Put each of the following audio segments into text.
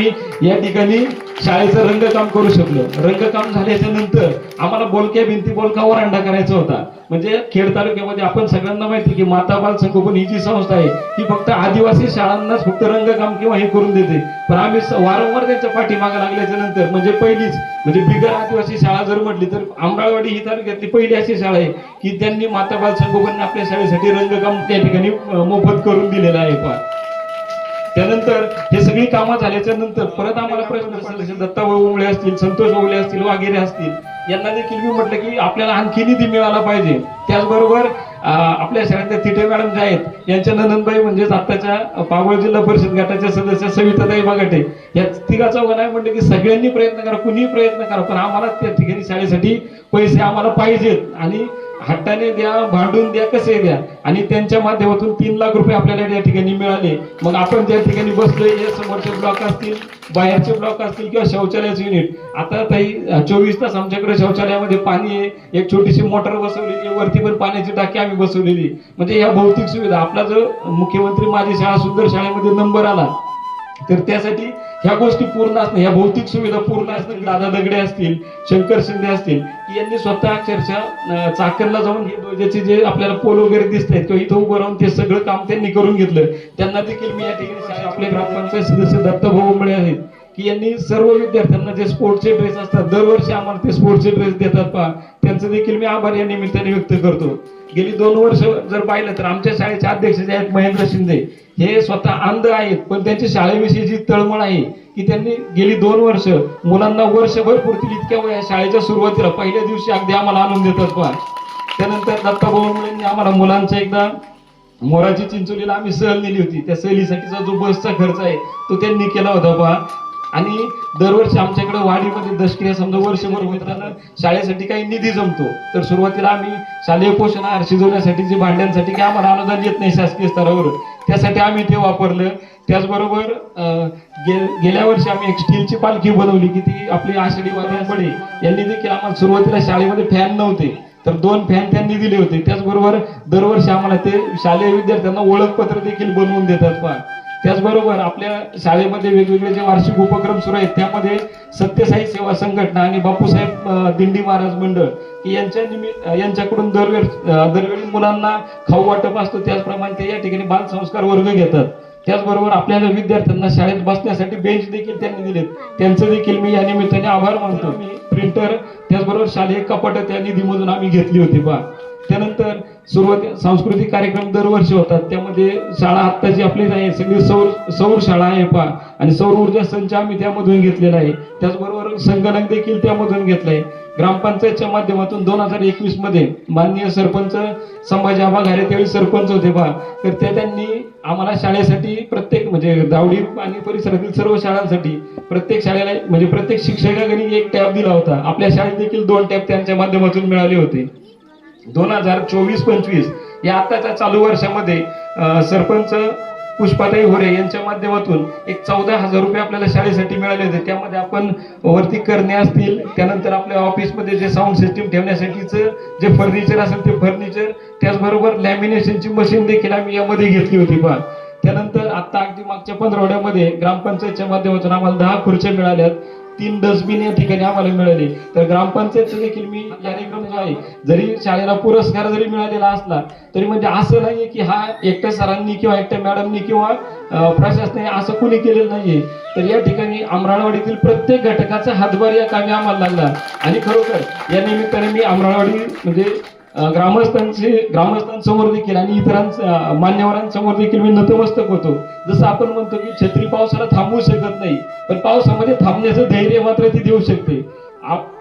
आम्ही या ठिकाणी शाळेचं रंगकाम करू शकलो. रंगकाम झाल्याच्या नंतर आम्हाला बोलक्या भिंती बोलका वरांडा करायचा होता. म्हणजे खेड तालुक्यामध्ये आपण सगळ्यांना माहिती की माता बाल संगोपन ही जी संस्था आहे ही फक्त आदिवासी शाळांनाच फक्त रंगकाम किंवा हे करून देते. पण आम्ही वारंवार त्यांच्या पाठीमागे लागल्याच्या नंतर म्हणजे पहिलीच म्हणजे बिगर आदिवासी शाळा जर म्हटली तर आंबराळवाडी ही तालुक्यातली पहिली अशी शाळा आहे की त्यांनी माता बाल संगोपन आपल्या शाळेसाठी रंगकाम त्या ठिकाणी मोफत करून दिलेलं आहे. पहा, त्यानंतर हे सगळी कामं झाल्याच्या नंतर परत आम्हाला प्रश्न पडले. दत्ताभाऊ उमळे असतील, संतोष ओवळे असतील, वागेरे असतील, यांना देखील मी म्हटलं की आपल्याला आणखी निधी मिळाला पाहिजे. त्याचबरोबर आपल्या शाळेतल्या तिथे मॅडम जे आहेत यांच्या नंदनबाई म्हणजेच आताच्या पाबळ जिल्हा परिषद गटाच्या सदस्य सविताताई बागाटे या तिघा चौघांना म्हटलं की सगळ्यांनी प्रयत्न करा, कुणीही प्रयत्न करा, पण आम्हाला त्या ठिकाणी शाळेसाठी पैसे आम्हाला पाहिजेत आणि हट्टाने द्या, भांडून द्या, कसे द्या. आणि त्यांच्या माध्यमातून 3 लाख रुपये आपल्याला या ठिकाणी मिळाले. मग आपण त्या ठिकाणी बसलोय. हे समोरचे ब्लॉक असतील, बाहेरचे ब्लॉक असतील किंवा शौचालयाचं युनिट. आता ताई 24 तास आमच्याकडे शौचालयामध्ये पाणी आहे. एक छोटीशी मोटर बसवलेली आहे, वरती पण पाण्याची टाकी आम्ही बसवलेली. म्हणजे या भौतिक सुविधा आपला जो मुख्यमंत्री माझी शाळा सुंदर शाळेमध्ये नंबर आला तर त्यासाठी ह्या गोष्टी पूर्ण असणं, ह्या भौतिक सुविधा पूर्ण असतील. दादा दगडे असतील, शंकर शिंदे असतील की यांनी स्वतः अक्षरशः चाकणला जाऊन हे ध्वजाचे जे आपल्याला पोल वगैरे दिसत आहेत किंवा इथं उभं राहून ते सगळं काम त्यांनी करून घेतलं. त्यांना देखील मी या ठिकाणी आपले ग्रामपंचायत सदस्य दत्ताभाऊ उमळे आहेत की यांनी सर्व विद्यार्थ्यांना जे स्पोर्टचे ड्रेस असतात दरवर्षी आम्हाला ते स्पोर्टचे ड्रेस देतात. पहा, त्यांचं देखील मी आभार या निमित्ताने व्यक्त करतो. गेली 2 वर्ष जर पाहिलं तर आमच्या शाळेचे अध्यक्ष जे आहेत महेंद्र शिंदे हे स्वतः अंध आहेत, पण त्यांची शाळेविषयी जी तळमळ आहे की त्यांनी गेली 2 वर्ष मुलांना वर्षभर पुरतील इतक्या वया शाळेच्या सुरुवातीला पहिल्या दिवशी अगदी आम्हाला आणून देतात. पहा, त्यानंतर दत्ताभाऊ मुलांनी आम्हाला मुलांचा एकदा मोराची चिंचोलीला आम्ही सहल नेली होती. त्या सहलीसाठीचा जो बसचा खर्च आहे तो त्यांनी केला होता. पहा, आणि दरवर्षी आमच्याकडे वाडीमध्ये दशक्रिया समजा वर्षभर होत राहणं शाळेसाठी काही निधी जमतो तर सुरुवातीला आम्ही शालेय पोषण आहार शिजवण्यासाठी जे भांड्यांसाठी काही आम्हाला अनुदान येत नाही शासकीय स्तरावर, त्यासाठी आम्ही ते वापरलं. त्याचबरोबर गेल्या वर्षी आम्ही एक स्टीलची पालखी बनवली की ती आपली आषाढी वाजवणे यांनी देखील आम्हाला सुरुवातीला शाळेमध्ये फॅन नव्हते तर 2 फॅन त्यांनी दिले होते. त्याचबरोबर दरवर्षी आम्हाला ते शालेय विद्यार्थ्यांना ओळखपत्र देखील बनवून देतात. पहा, त्याचबरोबर आपल्या शाळेमध्ये वेगवेगळे जे वार्षिक उपक्रम सुरू आहेत त्यामध्ये सत्यसाई सेवा संघटना आणि बापूसाहेब दिंडी महाराज मंडळ की यांच्याकडून दरवेळी मुलांना खाऊ वाटप असतो. त्याचप्रमाणे ते या ठिकाणी बाल संस्कार वर्ग घेतात. त्याचबरोबर आपल्याला विद्यार्थ्यांना शाळेत बसण्यासाठी बेंच देखील त्यांनी दिलेत, त्यांचं देखील मी या निमित्ताने आभार मानतो. प्रिंटर त्याचबरोबर शालेय कपाट त्या निधीमधून आम्ही घेतली होती. पहा, त्यानंतर सांस्कृतिक कार्यक्रम दरवर्षी होतात. त्यामध्ये शाळा आत्ताची आपली आहे सगळी सौर शाळा आहे. पहा, आणि सौर ऊर्जा संच आम्ही त्यामधून घेतलेला आहे. त्याचबरोबर संगणक देखील त्यामधून घेतलाय. ग्रामपंचायतच्या माध्यमातून 2021 मध्ये माननीय सरपंच संभाजी आबा घारे त्यावेळी सरपंच होते. पहा, तर त्यांनी आम्हाला शाळेसाठी प्रत्येक म्हणजे दावडी आणि परिसरातील सर्व शाळांसाठी प्रत्येक शाळेला म्हणजे प्रत्येक शिक्षकांनी एक टॅब दिला होता. आपल्या शाळेत देखील 2 टॅब त्यांच्या माध्यमातून मिळाले होते. 2024-25 या आताच्या चालू वर्षामध्ये सरपंच पुष्पाताई होरे यांच्या माध्यमातून एक 14,000 रुपये आपल्याला शाळेसाठी मिळाले होते. त्यामध्ये आपण वरती करणे असतील, त्यानंतर आपल्या ऑफिसमध्ये जे साऊंड सिस्टीम ठेवण्यासाठीचं जे फर्निचर असेल ते फर्निचर, त्याचबरोबर लॅमिनेशनची मशीन देखील आम्ही यामध्ये घेतली होती. पहा, त्यानंतर आता अगदी मागच्या 15 ग्रामपंचायतच्या माध्यमातून आम्हाला 10 खुर्च्या मिळाल्यात. 3 डस्टबिन या ठिकाणी आम्हाला मिळाले. तर ग्रामपंचायतचं देखील मी कार्यक्रम जो आहे जरी शाळेला पुरस्कार जरी मिळालेला असला तरी म्हणजे असं नाहीये की हा एकट्या सरांनी किंवा एकट्या मॅडमनी किंवा प्रशासनाने असं कुणी केलेलं नाहीये. तर या ठिकाणी आमराळवाडीतील प्रत्येक घटकाचा हातभार या कामी आम्हाला लागला आणि खरोखर या निमित्ताने मी आमराळवाडी म्हणजे ग्रामस्थांसमोर देखील आणि इतरांच्या मान्यवरांसमोर देखील मी नतमस्तक होतो. जसं आपण म्हणतो की छत्री पावसाला थांबवू शकत नाही पण पावसामध्ये थांबण्याचं धैर्य मात्र ती देऊ शकते.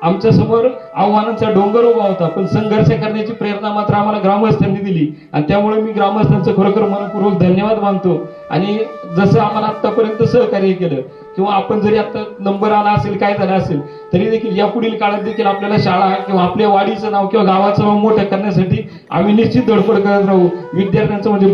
आमच्या समोर आव्हानांचा डोंगर उभा होता पण संघर्ष करण्याची प्रेरणा मात्र आम्हाला ग्रामस्थांनी दिली आणि त्यामुळे मी ग्रामस्थांचं खरोखर मनपूर्वक धन्यवाद मानतो. आणि जसं आम्हाला आतापर्यंत सहकार्य केलं किंवा आपण जरी आता नंबर आला असेल काय झालं असेल तरी देखील या पुढील काळात देखील आपल्याला शाळा किंवा आपल्या वाडीचं नाव किंवा गावाचं नाव मोठं करण्यासाठी आम्ही निश्चित धडपड करत राहू. विद्यार्थ्यांचं म्हणजे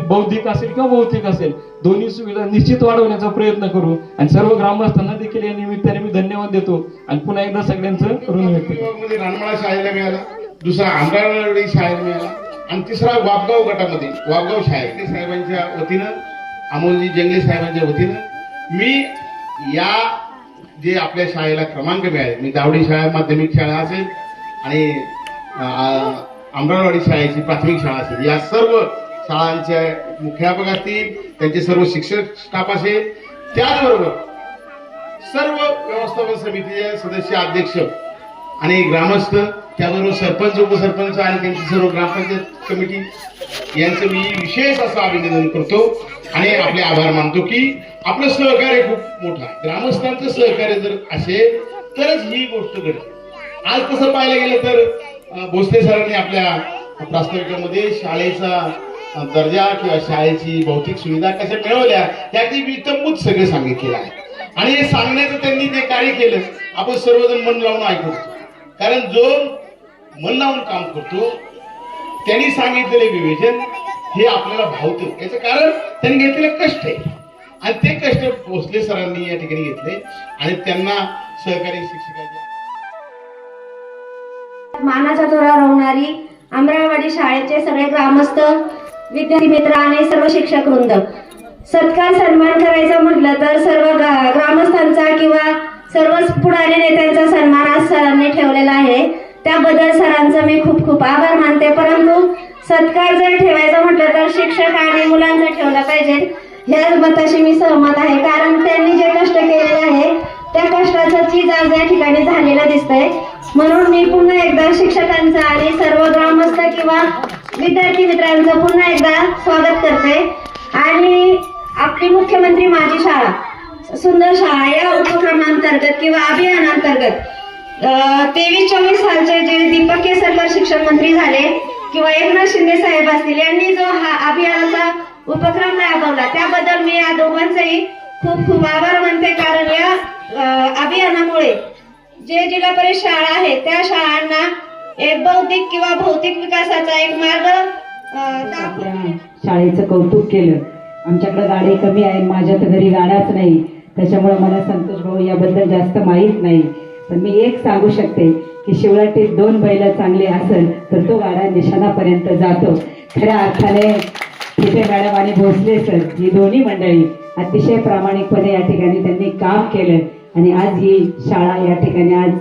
बौद्धिक असेल किंवा भौतिक असेल दोन्ही सुविधा निश्चित वाढवण्याचा प्रयत्न करू आणि सर्व ग्रामस्थांना देखील या निमित्ताने मी धन्यवाद देतो आणि पुन्हा एकदा सगळ्यांचं ऋण व्यक्त करतो. रानमाळा शाळेला मिळाला, दुसरा आंबराळवाडी शाळेला मिळाला आणि तिसरा वापगाव गटामध्ये वापगाव शाळेत साहेबांच्या वतीनं अमोलजी जंगले साहेबांच्या वतीनं मी या जे आपल्या शाळेला क्रमांक मिळाले, मी दावडी शाळा माध्यमिक शाळा असेल आणि आंबराळवाडी शाळेची प्राथमिक शाळा असेल, या सर्व शाळांचे मुख्याध्यापक असतील, त्यांचे सर्व शिक्षक स्टाफ असेल, त्याचबरोबर सर्व व्यवस्थापन समितीचे सदस्य, अध्यक्ष आणि ग्रामस्थ, त्याबरोबर सरपंच, उपसरपंच आणि त्यांची सर्व ग्रामपंचायत कमिटी यांचं मी विशेष असं अभिनंदन करतो आणि आपले आभार मानतो की आपलं सहकार्य खूप मोठं आहे. ग्रामस्थांचं सहकार्य जर असेल तरच ही गोष्ट घडते. आज तसं पाहायला गेलं तर भोसले सरांनी आपल्या प्रास्ताविकामध्ये शाळेचा दर्जा किंवा शाळेची भौतिक सुविधा कशा मिळवल्या याची वितंभूत सगळं सांगितलेलं आहे. आणि हे सांगण्याचं त्यांनी जे कार्य केलं आपण सर्वजण मन लावून ऐकतो, कारण जो मन लावून काम करतो त्यांनी सांगितलेले विवेचन हे आपल्याला भावतं. याचं कारण त्यांनी घेतलेले कष्ट आहे आणि ते कष्ट भोसले सरांनी या ठिकाणी घेतले आणि त्यांना सहकारी शिक्षकांच्या मानाचा तुरा रोवणारी आंबराळवाडी शाळेचे सगळे ग्रामस्थ, विद्यार्थी मित्र आणि सर्व शिक्षक वृंद, सत्कार सन्मान करायचा म्हटलं तर सर्व ग्रामस्थांचा किंवा सर्व पुढारी नेत्यांचा सन्मान आज सरांनी ठेवलेला आहे. त्याबद्दल सरांचं मी खूप खूप आभार मानते. परंतु सत्कार जर ठेवायचा म्हटलं तर शिक्षक आणि मुलांचं ठेवलं पाहिजे, ह्या मताशी मी सहमत आहे. कारण त्यांनी जे कष्ट केलेले आहे त्या कष्टाचं चीज आज या ठिकाणी झालेलं दिसतंय. म्हणून मी पुन्हा एकदा शिक्षकांचं आणि सर्व ग्रामस्थ किंवा विद्यार्थी मित्रांचं पुन्हा एकदा स्वागत करते. आणि आपली मुख्यमंत्री माझी शाळा, सुंदर शाळा या उपक्रमांतर्गत किंवा अभियानांतर्गत 23-24 सालचे जे दीपक केसरकर शिक्षण मंत्री झाले किंवा एकनाथ शिंदे साहेब असतील, यांनी जो हा अभियानाचा उपक्रम राबवला त्याबद्दल मी या दोघांचेही खूप खूप आभार मानते. कारण या अभियानामुळे जे जिल्हा परिषद शाळा आहेत त्या शाळांना एक बौद्धिक किंवा भौतिक विकासाचा एक मार्ग शाळेचं कौतुक केलं. आमच्याकडे गाडी कमी आहे, माझ्या तर घरी गाड्याच नाही, त्याच्यामुळे मला संतोष भाऊ याबद्दल जास्त माहीत नाही. पण मी एक सांगू शकते की शिवराटीत 2 बैल चांगले असेल तर तो गाडा निशाणापर्यंत जातो. खऱ्या अर्थाने तिथे मॅडम आणि भोसले सर ही दोन्ही मंडळी अतिशय प्रामाणिकपणे या ठिकाणी त्यांनी काम केलं आणि आज ही शाळा या ठिकाणी आज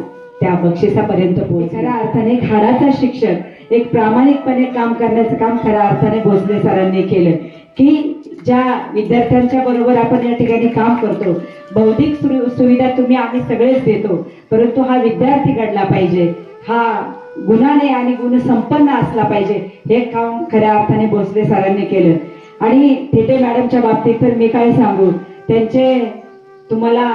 त्या बक्षिसापर्यंत पोहोचली. खऱ्या अर्थाने एक हाडाचा शिक्षक, एक प्रामाणिकपणे काम करण्याचं काम खऱ्या अर्थाने भोसले सरांनी केलं की ज्या विद्यार्थ्यांच्या बरोबर आपण या ठिकाणी काम करतो, बौद्धिक सुविधा तुम्ही आम्ही सगळेच देतो, परंतु हा विद्यार्थी घडला पाहिजे, हा गुणाने आणि गुणसंपन्न असला पाहिजे, हे काम खऱ्या अर्थाने भोसले सरांनी केलं. आणि थिटे मॅडमच्या बाबतीत तर मी काय सांगू, तुम्हाला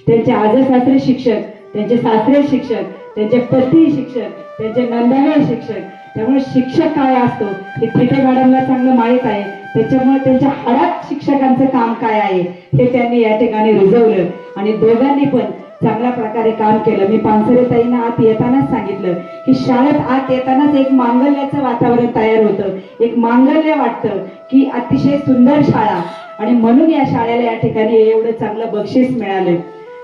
त्यांचे आजसासरे शिक्षक, त्यांचे सासरे शिक्षक, त्यांचे पती शिक्षक, त्यांचे नंदनवर शिक्षक, त्यामुळे शिक्षक काय असतो हे थिटे मॅडमला चांगलं माहीत आहे. त्याच्यामुळे त्यांच्या हाडात शिक्षकांचं काम काय आहे हे त्यांनी या ठिकाणी रुजवलं आणि दोघांनी पण चांगल्या प्रकारे काम केलं. मी पानसरे ताईंना आत येतानाच सांगितलं की शाळेत आत येतानाच एक मांगल्याचं वातावरण तयार होतं, एक मांगल्य वाटतं की अतिशय सुंदर शाळा आणि म्हणून या शाळेला या ठिकाणी एवढं चांगलं बक्षीस मिळालं.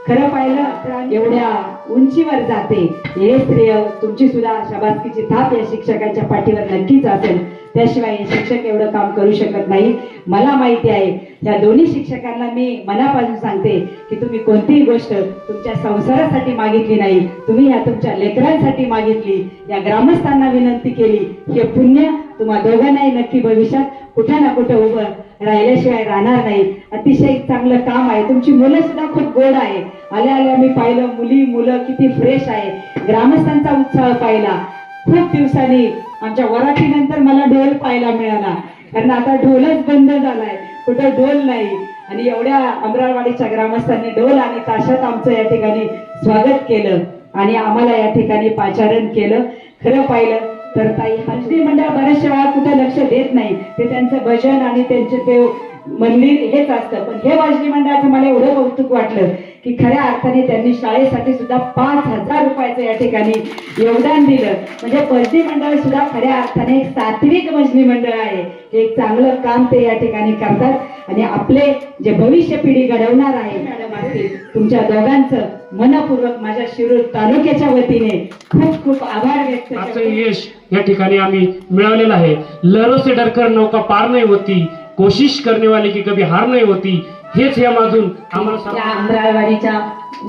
खरं पाहिलं तर एवढ्या उंचीवर जाते हे स्त्रिय, तुमची सुद्धा शाबासकीची थाप या शिक्षकांच्या पाठीवर नक्कीच असेल, त्याशिवाय हे शिक्षक एवढं काम करू शकत नाही. मला माहिती आहे या दोन्ही शिक्षकांना मी मनापासून सांगते की तुम्ही कोणतीही गोष्ट तुमच्या संसारासाठी मागितली नाही, तुम्ही या तुमच्या लेकरांसाठी मागितली, या ग्रामस्थांना विनंती केली. हे पुण्य तुम्हा दोघांनाही नक्की भविष्यात कुठे ना कुठे उभं राहिल्याशिवाय राहणार नाही. अतिशय चांगलं काम आहे. तुमची मुलं सुद्धा खूप गोड आहे. आल्या आल्या मी पाहिलं मुलं किती फ्रेश आहे. ग्रामस्थांचा उत्साह पाहिला. खूप दिवसांनी आमच्या वराठीनंतर मला ढोल पाहायला मिळाला, कारण आता ढोलच बंद झालाय, कुठं ढोल नाही. आणि एवढ्या अमराळवाडीच्या ग्रामस्थांनी ढोल आणि ताशात आमचं या ठिकाणी स्वागत केलं आणि आम्हाला या ठिकाणी पाचारण केलं. खरं पाहिलं तर ताई भजनी मंडळ बऱ्याचशा वेळा कुठे लक्ष देत नाही, ते त्यांचं भजन आणि त्यांचे ते मंदिर हेच असतं. पण हे भजनी मंडळाचं मला एवढं कौतुक वाटलं की खऱ्या अर्थाने त्यांनी शाळेसाठी सुद्धा 5,000 रुपयाचं या ठिकाणी योगदान दिलं. म्हणजे भजनी मंडळ सुद्धा खऱ्या अर्थाने एक सात्विक भजनी मंडळ आहे. एक चांगलं काम ते या ठिकाणी करतात आणि आपले जे भविष्य पिढी घडवणार आहे मॅडम असतील, तुमच्या दोघांचं मनपूर्वक माझ्या शिरूर तालुक्याच्या वतीने खूप खूप आभार व्यक्त करते. असं यश या ठिकाणी आम्ही मिळवलेलं आहे. लहरों से डरकर नौका पार नहीं होती, कोशिश करने वाले की कभी हार नहीं होती, हेच यामधून आम्हाला या सांग- अमराळवाडीच्या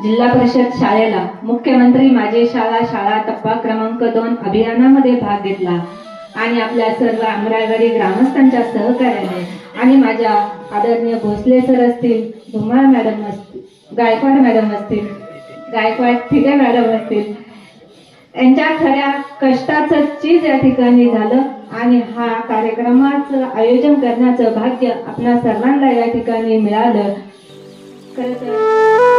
जिल्हा परिषद शाळेला मुख्यमंत्री माझी शाळा शाळा टप्पा क्रमांक 2 अभियानामध्ये भाग घेतला आणि आपल्या सर्व अमराळवाडी ग्रामस्थांच्या सहकार्याने आणि माझ्या आदरणीय भोसले सर असतील, धुमाळ मॅडम असतील, गायकवाड मॅडम असतील, गायकवाड ठिगे मॅडम असतील, यांच्या खऱ्या कष्टाचं चीज या ठिकाणी झालं आणि हा कार्यक्रमाचं आयोजन करण्याचं भाग्य आपणा सर्वांना या ठिकाणी मिळालं. खरं तर